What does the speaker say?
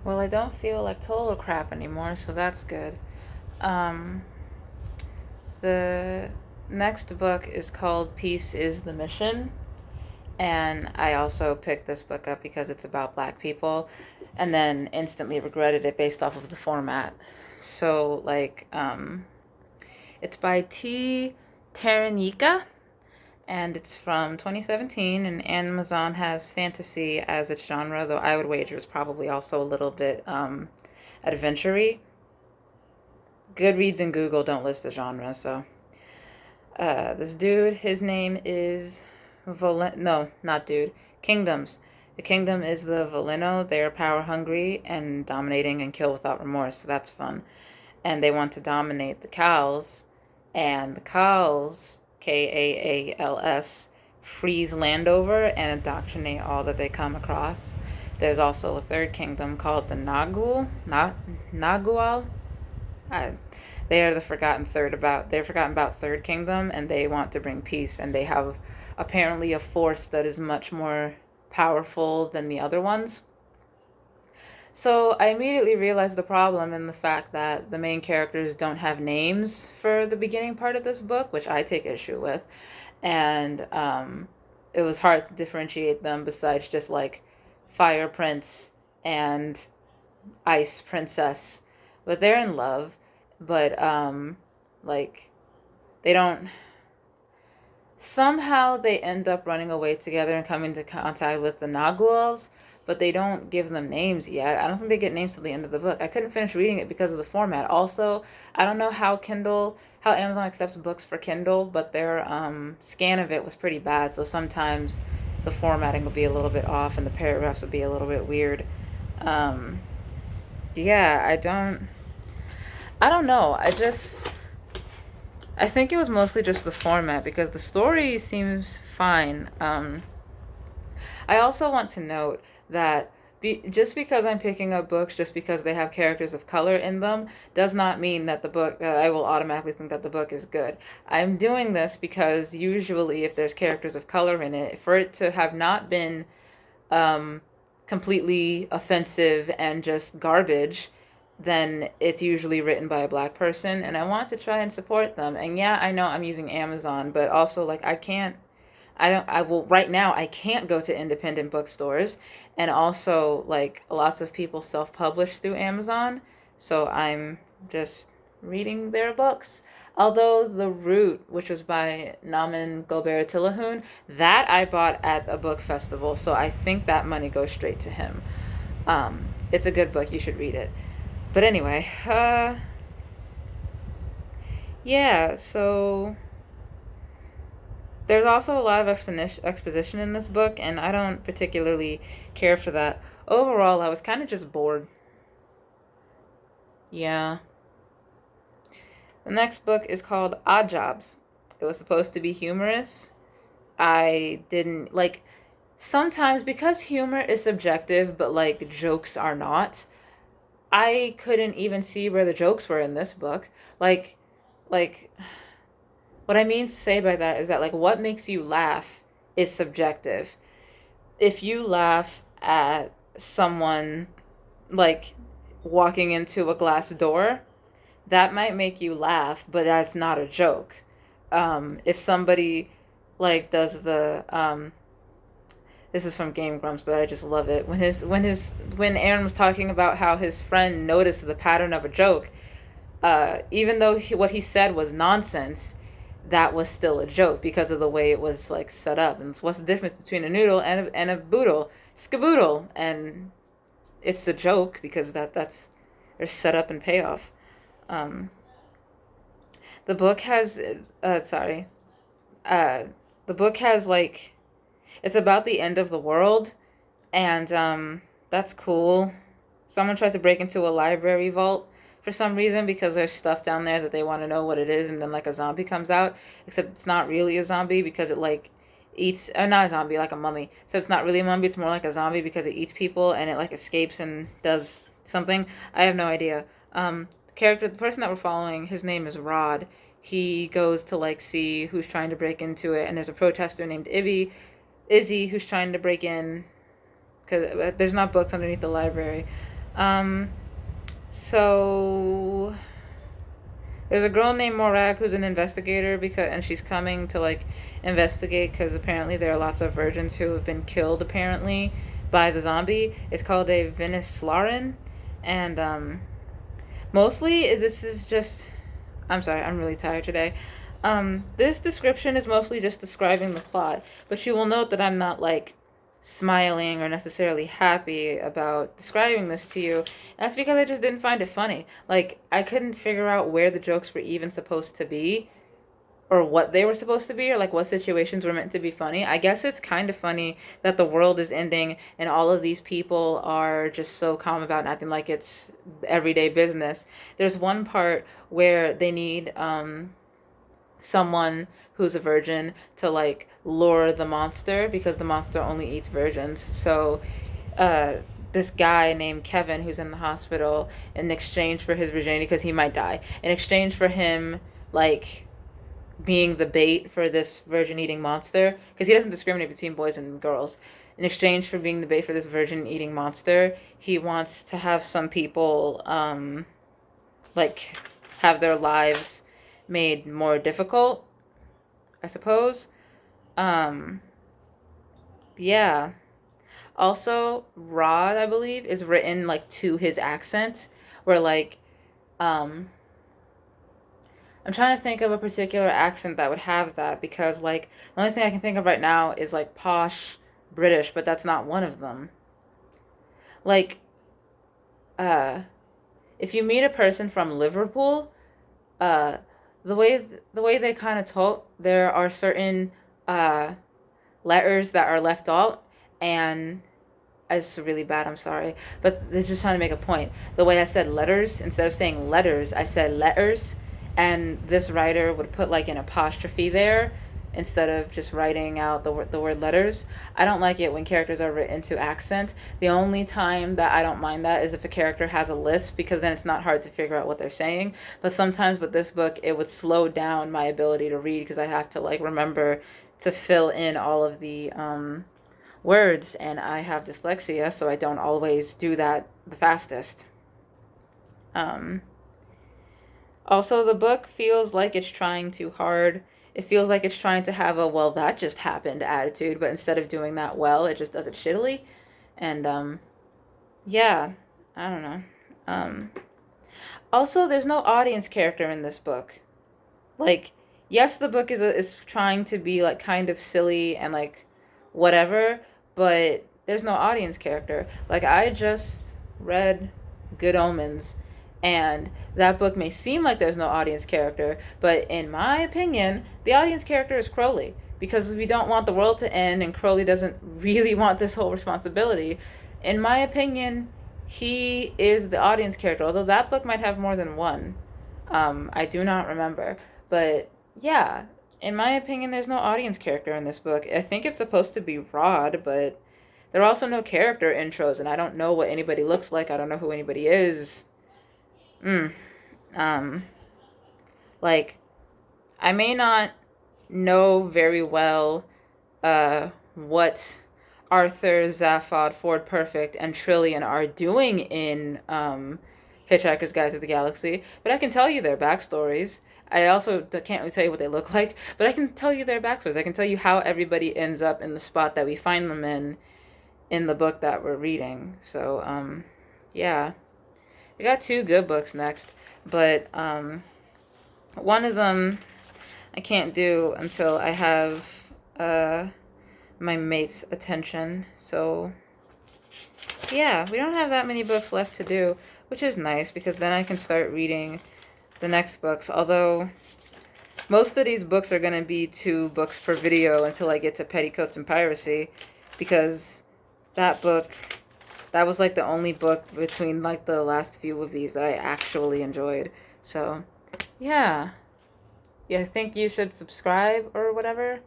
Well, I don't feel like total crap anymore, so that's good. Um, the next book is called Peace is the Mission, and I also picked this book up because it's about black people, and then instantly regretted it based off of the format. So, it's by T. Taranika, and it's from 2017, and Amazon has fantasy as its genre, though I would wager it's probably also a little bit adventure-y. Goodreads and Google don't list the genre, so this dude, his name is no, not dude. Kingdoms. The kingdom is the Volino. They are power hungry and dominating and kill without remorse, so that's fun. And they want to dominate the Kals, and the Kals, Kaals, freeze land over and indoctrinate all that they come across. There's also a third kingdom called the Nagual. I, they are the forgotten about third kingdom, and they want to bring peace, and they have apparently a force that is much more powerful than the other ones. So I immediately realized the problem in the fact that the main characters don't have names for the beginning part of this book, which I take issue with, and it was hard to differentiate them besides just like Fire Prince and Ice Princess, but they're in love, but like they don't, somehow they end up running away together and coming into contact with the Naguals, but they don't give them names yet. I don't think they get names till the end of the book. I couldn't finish reading it because of the format. Also, I don't know how Amazon accepts books for Kindle, but their scan of it was pretty bad, so sometimes the formatting will be a little bit off and the paragraphs will be a little bit weird. Um, yeah, I don't know. I think it was mostly just the format because the story seems fine. I also want to note that just because I'm picking up books just because they have characters of color in them does not mean that I will automatically think that the book is good. I'm doing this because usually if there's characters of color in it, for it to have not been um, completely offensive and just garbage, then it's usually written by a black person, and I want to try and support them. And yeah, I know I'm using Amazon, but also like I will right now I can't go to independent bookstores, and also like lots of people self-publish through Amazon, so I'm just reading their books. Although The Root, which was by Naman Gulber Tilahun, that I bought at a book festival, so I think that money goes straight to him. It's a good book, you should read it. But anyway, yeah, so there's also a lot of exposition in this book, and I don't particularly care for that. Overall, I was kind of just bored. Yeah. The next book is called Oddjobs. It was supposed to be humorous. I didn't like, sometimes because humor is subjective, but like jokes are not. I couldn't even see where the jokes were in this book. Like, like what I mean to say by that is that like what makes you laugh is subjective. If you laugh at someone like walking into a glass door, that might make you laugh, but that's not a joke. If somebody like does the this is from Game Grumps, but I just love it. When Aaron was talking about how his friend noticed the pattern of a joke, even though what he said was nonsense, that was still a joke because of the way it was like set up. And what's the difference between a noodle and a boodle? Skaboodle, and it's a joke because that's there's setup and payoff. Um, the book has sorry, uh, the book has like it's about the end of the world, and that's cool. Someone tries to break into a library vault for some reason because there's stuff down there that they want to know what it is, and then like a zombie comes out, except it's not really a zombie because it like eats not a zombie, like a mummy, so it's not really a mummy, it's more like a zombie because it eats people and it like escapes and does something. I have no idea. The person that we're following, his name is Rod. He goes to like see who's trying to break into it, and there's a protester named Izzy who's trying to break in because there's not books underneath the library. Um, so there's a girl named Morag who's an investigator and she's coming to like investigate because apparently there are lots of virgins who have been killed apparently by the zombie. It's called a Venislarin, and mostly this is just. I'm sorry, I'm really tired today. This description is mostly just describing the plot, but you will note that I'm not like smiling or necessarily happy about describing this to you. That's because I just didn't find it funny. Like, I couldn't figure out where the jokes were even supposed to be, or what they were supposed to be, or like what situations were meant to be funny. I guess it's kind of funny that the world is ending and all of these people are just so calm about it, acting like it's everyday business. There's one part where they need someone who's a virgin to like lure the monster because the monster only eats virgins. So uh this guy named Kevin who's in the hospital, in exchange for his virginity, because he might die, in exchange for him like being the bait for this virgin eating monster, because he doesn't discriminate between boys and girls. In exchange for being the bait for this virgin eating monster, he wants to have some people like have their lives made more difficult, I suppose. Um yeah. Also, Rod, I believe, is written like to his accent, where like um I'm trying to think of a particular accent that would have that, because like the only thing I can think of right now is like posh British, but that's not one of them. Like uh if you meet a person from Liverpool, uh the way they kind of talk, there are certain uh letters that are left out, and it's really bad, I'm sorry, but they're just trying to make a point. The way I said letters, instead of saying letters, I said letters, and this writer would put like an apostrophe there instead of just writing out the word letters. I don't like it when characters are written to accent. The only time that I don't mind that is if a character has a lisp, because then it's not hard to figure out what they're saying. But sometimes with this book, it would slow down my ability to read because I have to like remember to fill in all of the words, and I have dyslexia, so I don't always do that the fastest. Um, Also, the book feels like it's trying too hard. It feels like it's trying to have a well, that just happened attitude, but instead of doing that well, it just does it shittily. And yeah, I don't know. Um, Also, there's no audience character in this book. Like, yes, the book is trying to be like kind of silly and like whatever, but there's no audience character. Like, I just read Good Omens, and that book may seem like there's no audience character, but in my opinion, the audience character is Crowley, because we don't want the world to end and Crowley doesn't really want this whole responsibility. In my opinion, he is the audience character, although that book might have more than one. I do not remember. But yeah, in my opinion, there's no audience character in this book. I think it's supposed to be Rod, but there are also no character intros, and I don't know what anybody looks like. I don't know who anybody is. Mm. Um, like, I may not know very well what Arthur, Zaphod, Ford Perfect, and Trillian are doing in Hitchhiker's Guide to the Galaxy, but I can tell you their backstories. I also can't really tell you what they look like, but I can tell you their backstories. I can tell you how everybody ends up in the spot that we find them in the book that we're reading. So, yeah. I got two good books next, but one of them I can't do until I have my mate's attention. So yeah, we don't have that many books left to do, which is nice because then I can start reading the next books. Although most of these books are going to be 2 books per video until I get to Petticoats and Piracy, because that book, that was like the only book between like the last few of these that I actually enjoyed. So yeah. Yeah, I think you should subscribe or whatever.